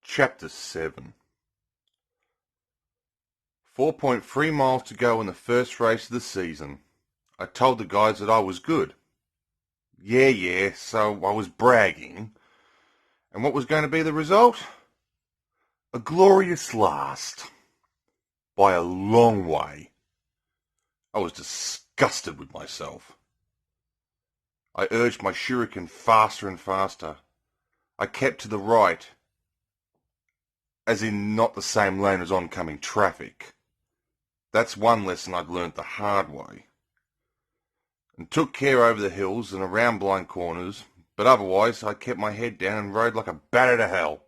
Chapter 7. 4.3 miles to go in the first race of the season. I told the guys that I was good. Yeah, so I was bragging. And what was going to be the result? A glorious last. By a long way. I was disgusted with myself. I urged my shuriken faster and faster. I kept to the right, as in not the same lane as oncoming traffic. That's one lesson I'd learnt the hard way. And took care over the hills and around blind corners, but otherwise I kept my head down and rode like a bat out of hell.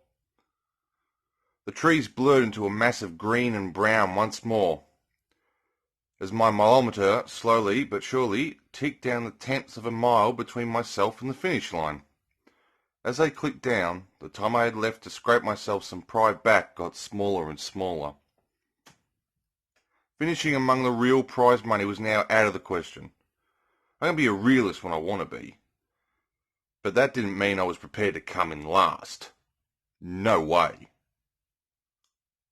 The trees blurred into a mass of green and brown once more, as my mileometer slowly but surely ticked down the tenths of a mile between myself and the finish line. As they clicked down, the time I had left to scrape myself some pride back got smaller and smaller. Finishing among the real prize money was now out of the question. I can be a realist when I want to be. But that didn't mean I was prepared to come in last. No way.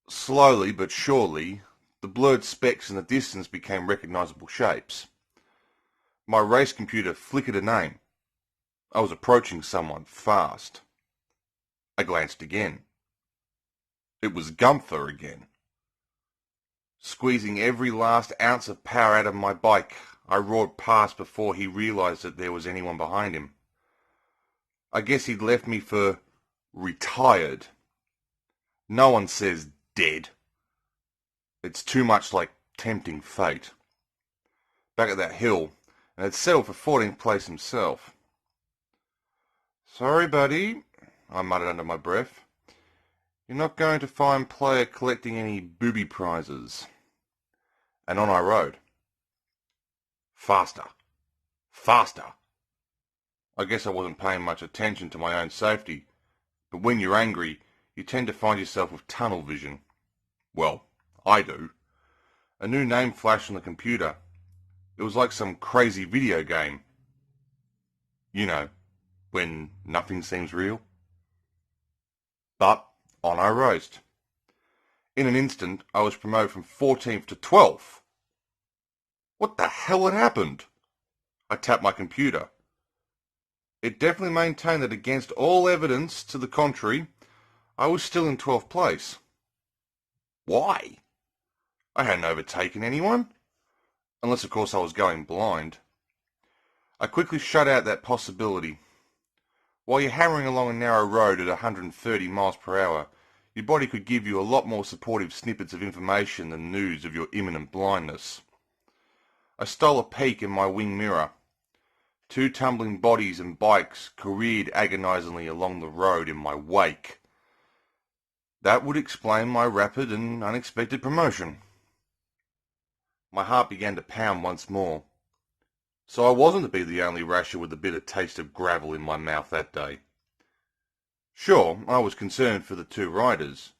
Slowly but surely, the blurred specks in the distance became recognisable shapes. My race computer flickered a name. I was approaching someone fast. I glanced again. It was Gunther again. Squeezing every last ounce of power out of my bike, I roared past before he realised that there was anyone behind him. I guess he'd left me for retired. No one says dead. It's too much like tempting fate. Back at that hill, and had settled for 14th place himself. "Sorry, buddy," I muttered under my breath. "You're not going to find player collecting any booby prizes." And on I rode. Faster. Faster. I guess I wasn't paying much attention to my own safety, but when you're angry, you tend to find yourself with tunnel vision. Well, I do. A new name flashed on the computer. It was like some crazy video game. You know, when nothing seems real. But on I raced. In an instant, I was promoted from 14th to 12th. What the hell had happened? I tapped my computer. It definitely maintained that against all evidence to the contrary, I was still in 12th place. Why? I hadn't overtaken anyone. Unless, of course, I was going blind. I quickly shut out that possibility. While you're hammering along a narrow road at 130 miles per hour, your body could give you a lot more supportive snippets of information than news of your imminent blindness. I stole a peek in my wing mirror. 2 tumbling bodies and bikes careered agonizingly along the road in my wake. That would explain my rapid and unexpected promotion. My heart began to pound once more. So I wasn't to be the only rasher with a bitter taste of gravel in my mouth that day. Sure, I was concerned for the 2 riders,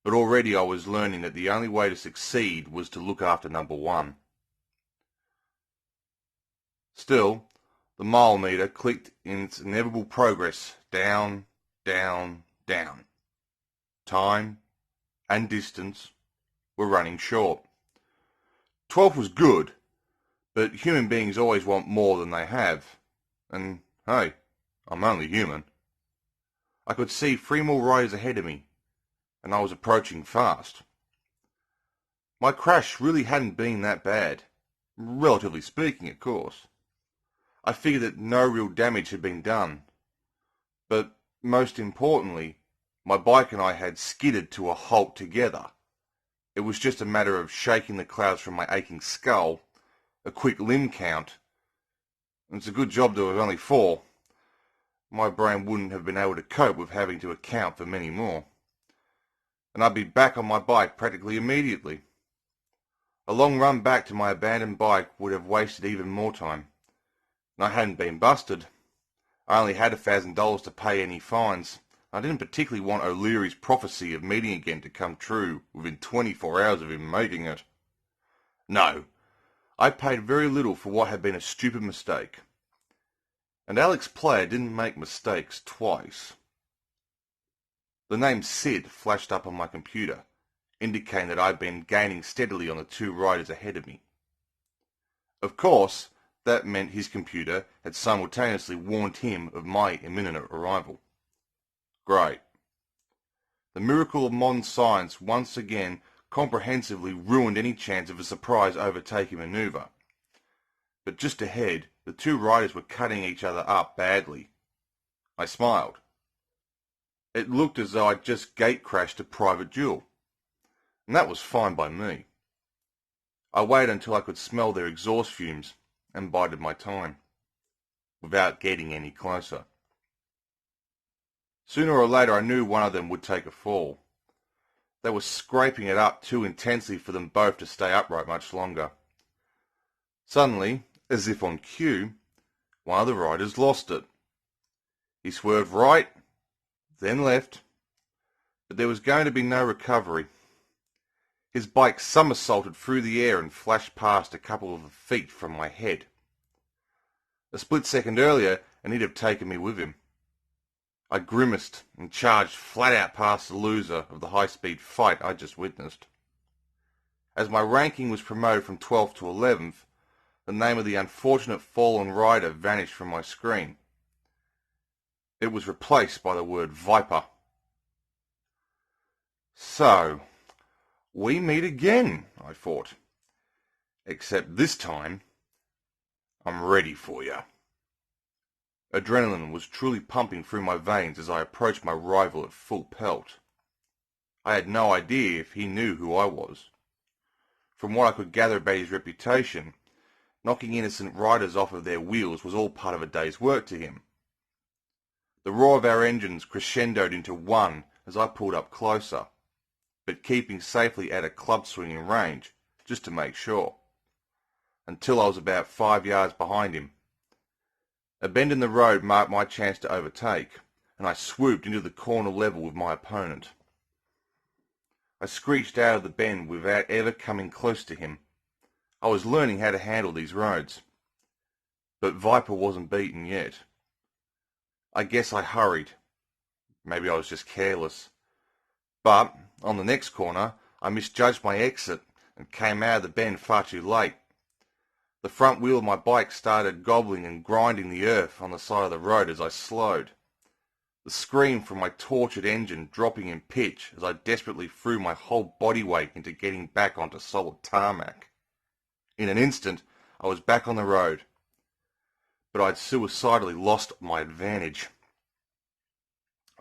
but already I was learning that the only way to succeed was to look after number 1. Still, the mile meter clicked in its inevitable progress, down, down, down. Time and distance were running short. 12 was good, but human beings always want more than they have. And, hey, I'm only human. I could see 3 more riders ahead of me, and I was approaching fast. My crash really hadn't been that bad, relatively speaking, of course. I figured that no real damage had been done. But, most importantly, my bike and I had skidded to a halt together. It was just a matter of shaking the clouds from my aching skull, a quick limb count. It's a good job there were only 4. My brain wouldn't have been able to cope with having to account for many more. And I'd be back on my bike practically immediately. A long run back to my abandoned bike would have wasted even more time. And I hadn't been busted. I only had $1,000 to pay any fines, I didn't particularly want O'Leary's prophecy of meeting again to come true within 24 hours of him making it. No, I paid very little for what had been a stupid mistake. And Alex Player didn't make mistakes twice. The name Sid flashed up on my computer, indicating that I'd been gaining steadily on the two riders ahead of me. Of course, that meant his computer had simultaneously warned him of my imminent arrival. Great. The miracle of modern science once again comprehensively ruined any chance of a surprise overtaking manoeuvre. But just ahead, the two riders were cutting each other up badly. I smiled. It looked as though I'd just gate-crashed a private duel, and that was fine by me. I waited until I could smell their exhaust fumes and bided my time, without getting any closer. Sooner or later I knew one of them would take a fall. They were scraping it up too intensely for them both to stay upright much longer. Suddenly, as if on cue, one of the riders lost it. He swerved right, then left, but there was going to be no recovery. His bike somersaulted through the air and flashed past a couple of feet from my head. A split second earlier, and he'd have taken me with him. I grimaced and charged flat out past the loser of the high-speed fight I just witnessed. As my ranking was promoted from 12th to 11th, the name of the unfortunate fallen rider vanished from my screen. It was replaced by the word Viper. So, we meet again, I thought. Except this time, I'm ready for you. Adrenaline was truly pumping through my veins as I approached my rival at full pelt. I had no idea if he knew who I was. From what I could gather about his reputation, knocking innocent riders off of their wheels was all part of a day's work to him. The roar of our engines crescendoed into one as I pulled up closer, but keeping safely at a club-swinging range, just to make sure, until I was about 5 yards behind him. A bend in the road marked my chance to overtake, and I swooped into the corner level with my opponent. I screeched out of the bend without ever coming close to him. I was learning how to handle these roads. But Viper wasn't beaten yet. I guess I hurried. Maybe I was just careless. But, on the next corner, I misjudged my exit and came out of the bend far too late. The front wheel of my bike started gobbling and grinding the earth on the side of the road as I slowed. The scream from my tortured engine dropping in pitch as I desperately threw my whole body weight into getting back onto solid tarmac. In an instant, I was back on the road. But I'd suicidally lost my advantage.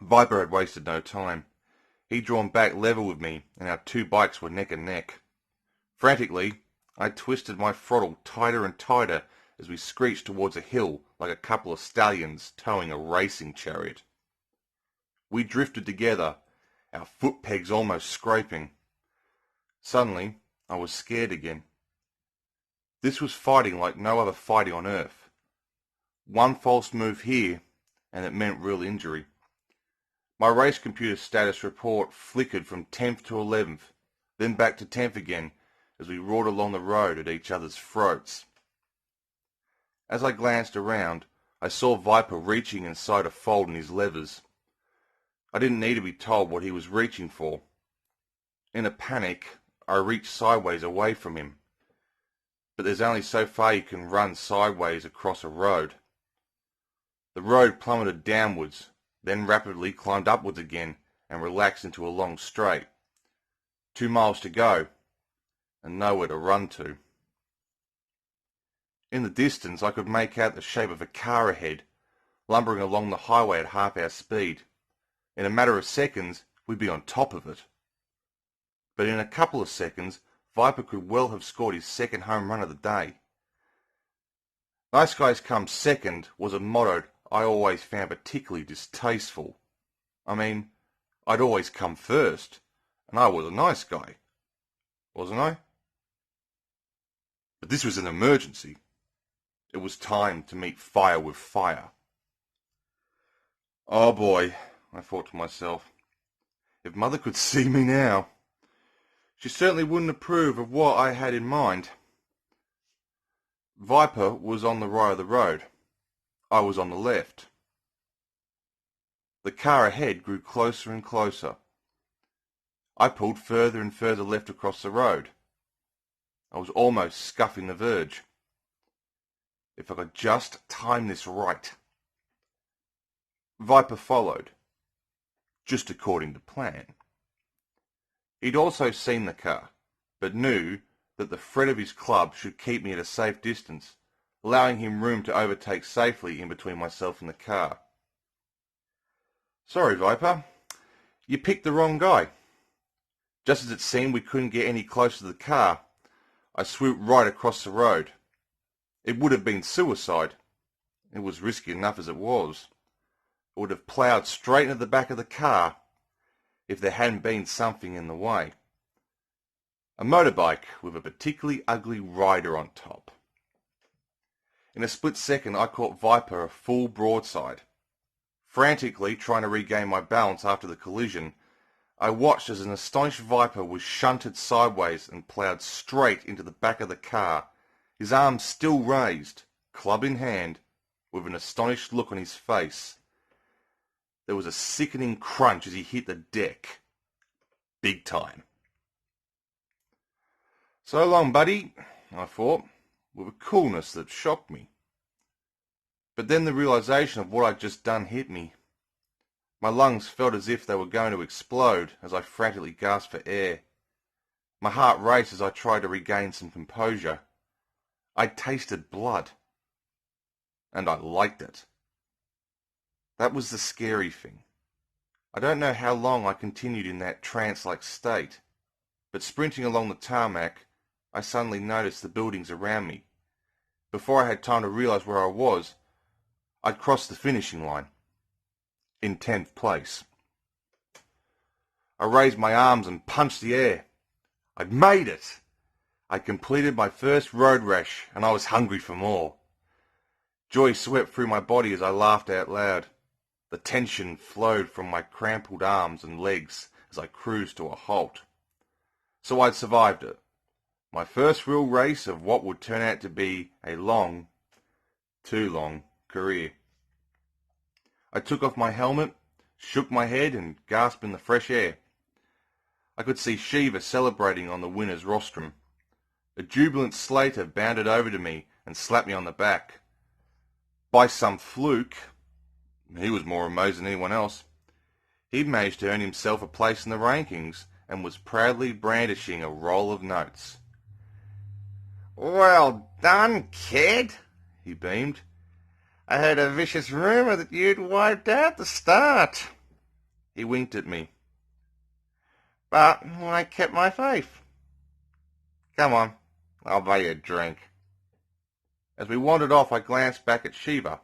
Viper had wasted no time. He'd drawn back level with me, and our two bikes were neck and neck. Frantically, I twisted my throttle tighter and tighter as we screeched towards a hill like a couple of stallions towing a racing chariot. We drifted together, our foot pegs almost scraping. Suddenly, I was scared again. This was fighting like no other fighting on earth. One false move here, and it meant real injury. My race computer status report flickered from 10th to 11th, then back to 10th again, as we roared along the road at each other's throats. As I glanced around, I saw Viper reaching inside a fold in his levers. I didn't need to be told what he was reaching for. In a panic, I reached sideways away from him. But there's only so far you can run sideways across a road. The road plummeted downwards, then rapidly climbed upwards again and relaxed into a long straight. 2 miles to go, and nowhere to run to. In the distance I could make out the shape of a car ahead, lumbering along the highway at half our speed. In a matter of seconds we'd be on top of it. But in a couple of seconds Viper could well have scored his second home run of the day. Nice guys come second was a motto I always found particularly distasteful. I mean, I'd always come first, and I was a nice guy, wasn't I? But this was an emergency. It was time to meet fire with fire. Oh boy, I thought to myself. If Mother could see me now, she certainly wouldn't approve of what I had in mind. Viper was on the right of the road. I was on the left. The car ahead grew closer and closer. I pulled further and further left across the road. I was almost scuffing the verge. If I could just time this right. Viper followed, just according to plan. He'd also seen the car, but knew that the threat of his club should keep me at a safe distance, allowing him room to overtake safely in between myself and the car. Sorry, Viper. You picked the wrong guy. Just as it seemed we couldn't get any closer to the car, I swooped right across the road. It would have been suicide. It was risky enough as it was. I would have ploughed straight into the back of the car if there hadn't been something in the way. A motorbike with a particularly ugly rider on top. In a split second I caught Viper a full broadside. Frantically trying to regain my balance after the collision, I watched as an astonished Viper was shunted sideways and ploughed straight into the back of the car, his arms still raised, club in hand, with an astonished look on his face. There was a sickening crunch as he hit the deck. Big time. So long, buddy, I thought, with a coolness that shocked me. But then the realization of what I'd just done hit me. My lungs felt as if they were going to explode as I frantically gasped for air. My heart raced as I tried to regain some composure. I tasted blood. And I liked it. That was the scary thing. I don't know how long I continued in that trance-like state, but sprinting along the tarmac, I suddenly noticed the buildings around me. Before I had time to realize where I was, I'd crossed the finishing line. In 10th place. I raised my arms and punched the air. I'd made it! I'd completed my first road rash, and I was hungry for more. Joy swept through my body as I laughed out loud. The tension flowed from my crumpled arms and legs as I cruised to a halt. So I'd survived it. My first real race of what would turn out to be a long, too long, career. I took off my helmet, shook my head and gasped in the fresh air. I could see Shiva celebrating on the winner's rostrum. A jubilant Slater bounded over to me and slapped me on the back. By some fluke, he was more amazed than anyone else, he'd managed to earn himself a place in the rankings and was proudly brandishing a roll of notes. "Well done, kid," he beamed. "I heard a vicious rumour that you'd wiped out the start." He winked at me. "But I kept my faith. Come on, I'll buy you a drink." As we wandered off, I glanced back at Shiva.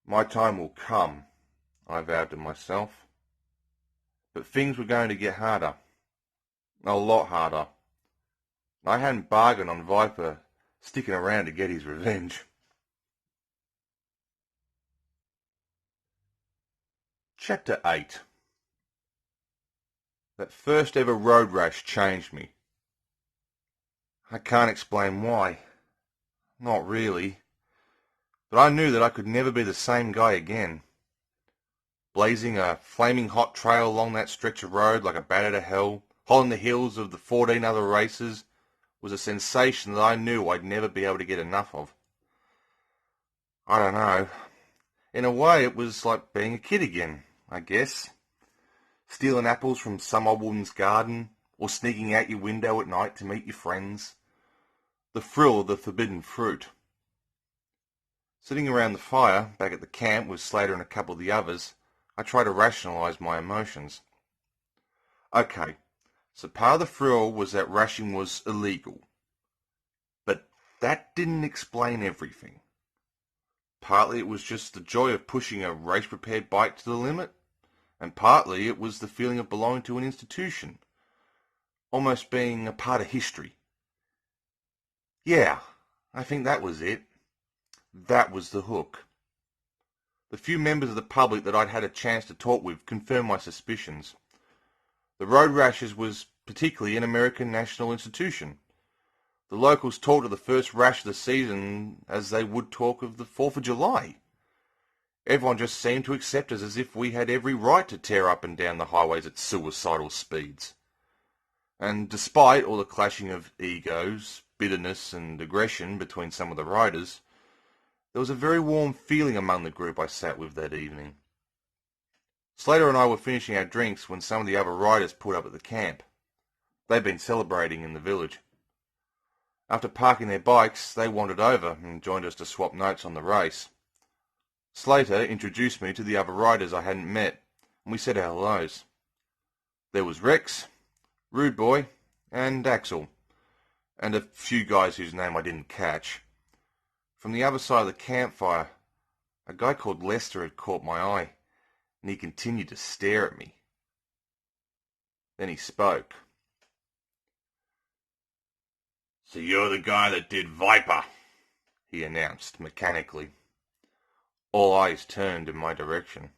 My time will come, I vowed to myself. But things were going to get harder. A lot harder. I hadn't bargained on Viper sticking around to get his revenge. Chapter 8. That first ever road rash changed me. I can't explain why. Not really. But I knew that I could never be the same guy again. Blazing a flaming hot trail along that stretch of road like a bat out of hell, hot on the heels of the 14 other races, was a sensation that I knew I'd never be able to get enough of. I don't know. In a way, it was like being a kid again, I guess. Stealing apples from some old woman's garden, or sneaking out your window at night to meet your friends. The thrill of the forbidden fruit. Sitting around the fire, back at the camp with Slater and a couple of the others, I tried to rationalise my emotions. Okay, so part of the thrill was that rashing was illegal. But that didn't explain everything. Partly it was just the joy of pushing a race-prepared bike to the limit, and partly it was the feeling of belonging to an institution, almost being a part of history. Yeah, I think that was it. That was the hook. The few members of the public that I'd had a chance to talk with confirmed my suspicions. The road rashes was particularly an American national institution. The locals talked of the first rash of the season as they would talk of the 4th of July. Everyone just seemed to accept us as if we had every right to tear up and down the highways at suicidal speeds. And despite all the clashing of egos, bitterness and aggression between some of the riders, there was a very warm feeling among the group I sat with that evening. Slater and I were finishing our drinks when some of the other riders pulled up at the camp. They'd been celebrating in the village. After parking their bikes, they wandered over and joined us to swap notes on the race. Slater introduced me to the other riders I hadn't met, and we said our hellos. There was Rex, Rude Boy, and Axel, and a few guys whose name I didn't catch. From the other side of the campfire, a guy called Lester had caught my eye, and he continued to stare at me. Then he spoke. "So you're the guy that did Viper," he announced mechanically. All eyes turned in my direction.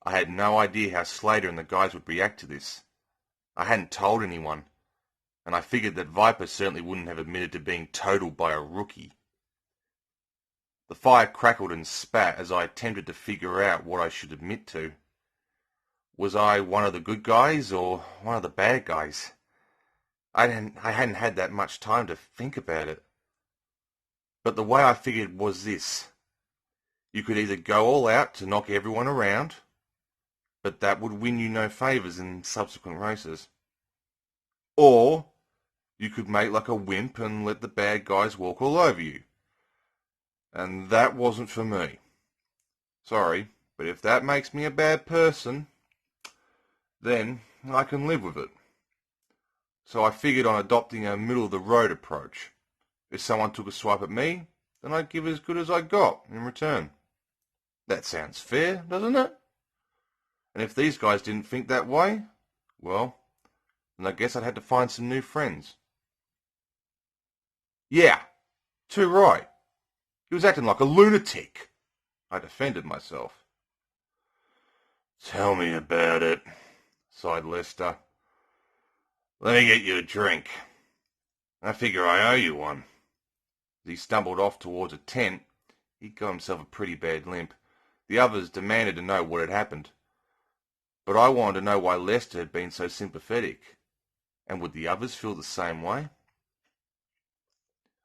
I had no idea how Slater and the guys would react to this. I hadn't told anyone, and I figured that Viper certainly wouldn't have admitted to being totaled by a rookie. The fire crackled and spat as I attempted to figure out what I should admit to. Was I one of the good guys or one of the bad guys? I hadn't had that much time to think about it. But the way I figured was this. You could either go all out to knock everyone around, but that would win you no favours in subsequent races. Or you could make like a wimp and let the bad guys walk all over you. And that wasn't for me. Sorry, but if that makes me a bad person, then I can live with it. So I figured on adopting a middle-of-the-road approach. If someone took a swipe at me, then I'd give as good as I got in return. That sounds fair, doesn't it? And if these guys didn't think that way, well, then I guess I'd have to find some new friends. Yeah, too right. He was acting like a lunatic. I defended myself. "Tell me about it," sighed Lester. "Let me get you a drink. I figure I owe you one." As he stumbled off towards a tent, he got himself a pretty bad limp. The others demanded to know what had happened. But I wanted to know why Lester had been so sympathetic. And would the others feel the same way?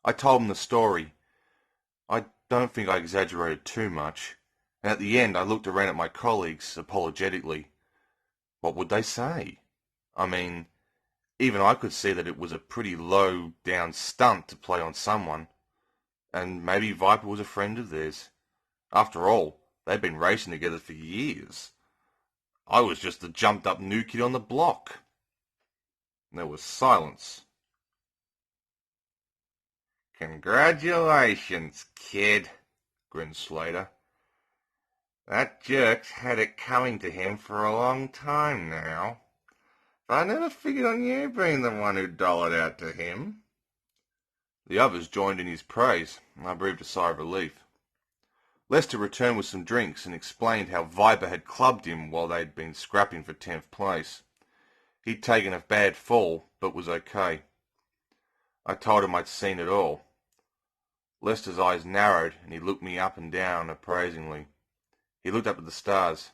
I told him the story. I don't think I exaggerated too much. And at the end I looked around at my colleagues apologetically. What would they say? I mean, even I could see that it was a pretty low-down stunt to play on someone. And maybe Viper was a friend of theirs. After all, they'd been racing together for years. I was just the jumped-up new kid on the block. There was silence. "Congratulations, kid," grinned Slater. "That jerk's had it coming to him for a long time now. But I never figured on you being the one who dollored out to him." The others joined in his praise, and I breathed a sigh of relief. Lester returned with some drinks and explained how Viper had clubbed him while they'd been scrapping for 10th place. He'd taken a bad fall, but was okay. I told him I'd seen it all. Lester's eyes narrowed, and he looked me up and down appraisingly. He looked up at the stars.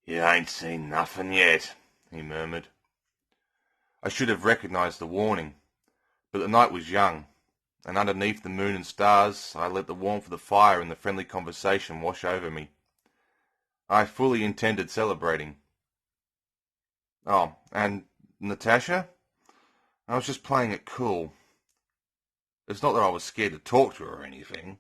"You ain't seen nothing yet," he murmured. I should have recognised the warning, but the night was young, and underneath the moon and stars I let the warmth of the fire and the friendly conversation wash over me. I fully intended celebrating. "Oh, and Natasha? I was just playing it cool. It's not that I was scared to talk to her or anything.